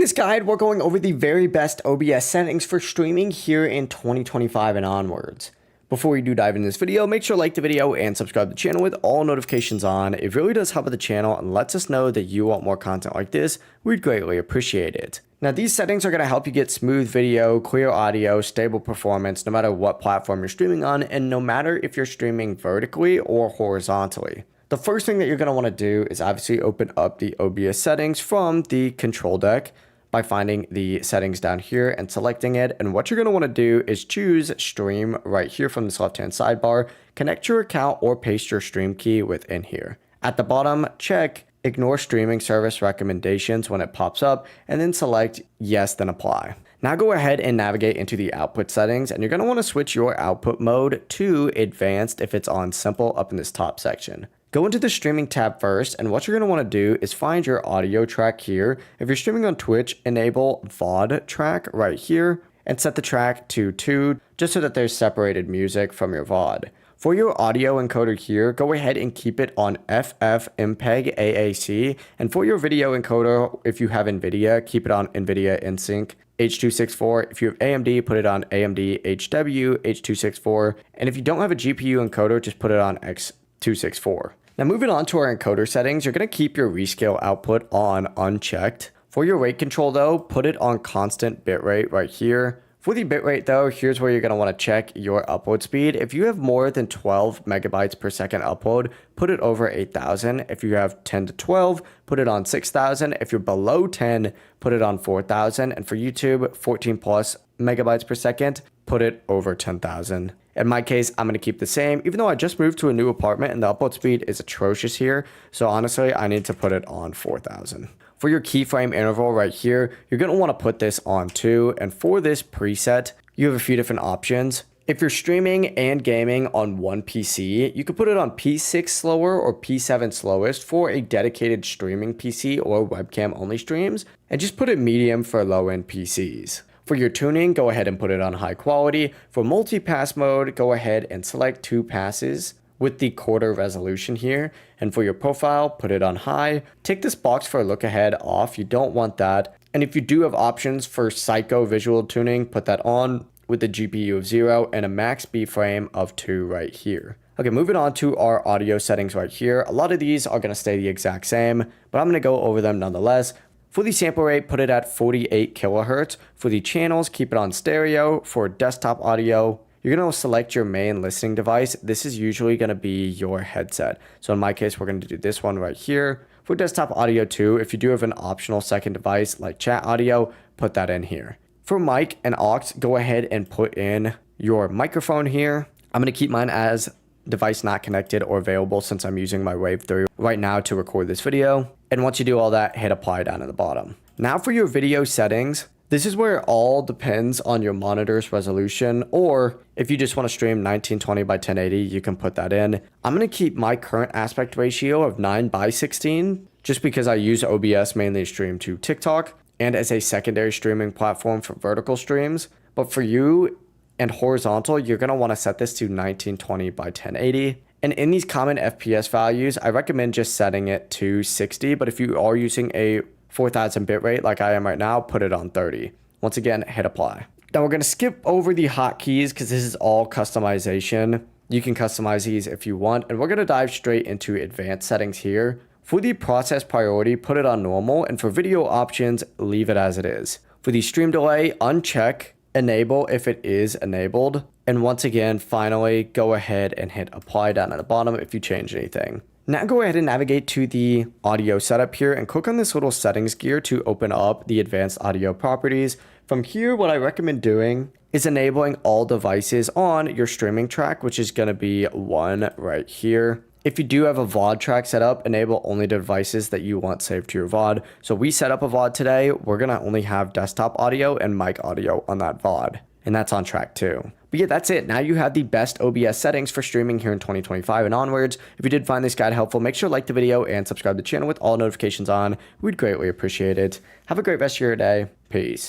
this guide, we're going over the very best OBS settings for streaming here in 2025 and onwards. Before we do dive into this video, make sure to like the video and subscribe to the channel with all notifications on. It really does help with the channel and lets us know that you want more content like this. We'd greatly appreciate it. Now, these settings are going to help you get smooth video, clear audio, stable performance, no matter what platform you're streaming on, and no matter if you're streaming vertically or horizontally. The first thing that you're going to want to do is obviously open up the OBS settings from the control deck by finding the settings down here and selecting it. And what you're going to want to do is choose stream right here from this left-hand sidebar, connect your account or paste your stream key within here. At the bottom, check ignore streaming service recommendations when it pops up, and then select yes, then apply. Now go ahead and navigate into the output settings, and you're going to want to switch your output mode to advanced if it's on simple up in this top section. Go into the streaming tab first, and what you're going to want to do is find your audio track here. If you're streaming on Twitch, enable VOD track right here and set the track to 2 just so that there's separated music from your VOD. For your audio encoder here, go ahead and keep it on FFmpeg AAC, and for your video encoder, if you have NVIDIA, keep it on NVIDIA InSync H.264. If you have AMD, put it on AMD HW H.264, and if you don't have a GPU encoder, just put it on X264. Now moving on to our encoder settings, you're going to keep your rescale output on unchecked. For your rate control though, put it on constant bitrate right here. For the bitrate though, here's where you're going to want to check your upload speed. If you have more than 12 megabytes per second upload, put it over 8,000. If you have 10 to 12, put it on 6,000. If you're below 10, put it on 4,000. And for YouTube, 14 plus megabytes per second, put it over 10,000. In my case, I'm going to keep the same, even though I just moved to a new apartment and the upload speed is atrocious here. So honestly, I need to put it on 4,000. For your keyframe interval right here, you're going to want to put this on 2. And for this preset, you have a few different options. If you're streaming and gaming on one PC, you could put it on P6 slower or P7 slowest for a dedicated streaming PC or webcam only streams, and just put it medium for low-end PCs. For your tuning, go ahead and put it on high quality. For multi-pass mode, go ahead and select 2 passes with the quarter resolution here. And for your profile, put it on high. Take this box for a look ahead off. You don't want that. And if you do have options for psycho visual tuning, put that on with the GPU of 0 and a max B frame of 2 right here. Okay, moving on to our audio settings right here. A lot of these are going to stay the exact same, but I'm going to go over them nonetheless. For the sample rate, put it at 48 kilohertz. For the channels, keep it on stereo. For desktop audio, you're going to select your main listening device. This is usually going to be your headset. So in my case, we're going to do this one right here. For desktop audio too, if you do have an optional second device like chat audio, put that in here. For mic and aux, go ahead and put in your microphone here. I'm going to keep mine as device not connected or available since I'm using my Wave 3 right now to record this video. And once you do all that, hit apply down at the bottom. Now for your video settings, this is where it all depends on your monitor's resolution, or if you just want to stream 1920 by 1080, you can put that in. I'm going to keep my current aspect ratio of 9:16 just because I use OBS mainly to stream to TikTok and as a secondary streaming platform for vertical streams. But for you and horizontal, you're going to want to set this to 1920 by 1080. And in these common FPS values, I recommend just setting it to 60. But if you are using a 4,000 bitrate like I am right now, put it on 30. Once again, hit apply. Now we're going to skip over the hotkeys because this is all customization. You can customize these if you want. And we're going to dive straight into advanced settings here. For the process priority, put it on normal. And for video options, leave it as it is. For the stream delay, uncheck enable if it is enabled. And once again, finally, go ahead and hit apply down at the bottom if you change anything. Now go ahead and navigate to the audio setup here and click on this little settings gear to open up the advanced audio properties. From here, what I recommend doing is enabling all devices on your streaming track, which is going to be 1 right here. If you do have a VOD track set up, enable only the devices that you want saved to your VOD. So we set up a VOD today. We're going to only have desktop audio and mic audio on that VOD. And that's on track too. But yeah, that's it. Now you have the best OBS settings for streaming here in 2025 and onwards. If you did find this guide helpful, make sure to like the video and subscribe to the channel with all notifications on. We'd greatly appreciate it. Have a great rest of your day. Peace.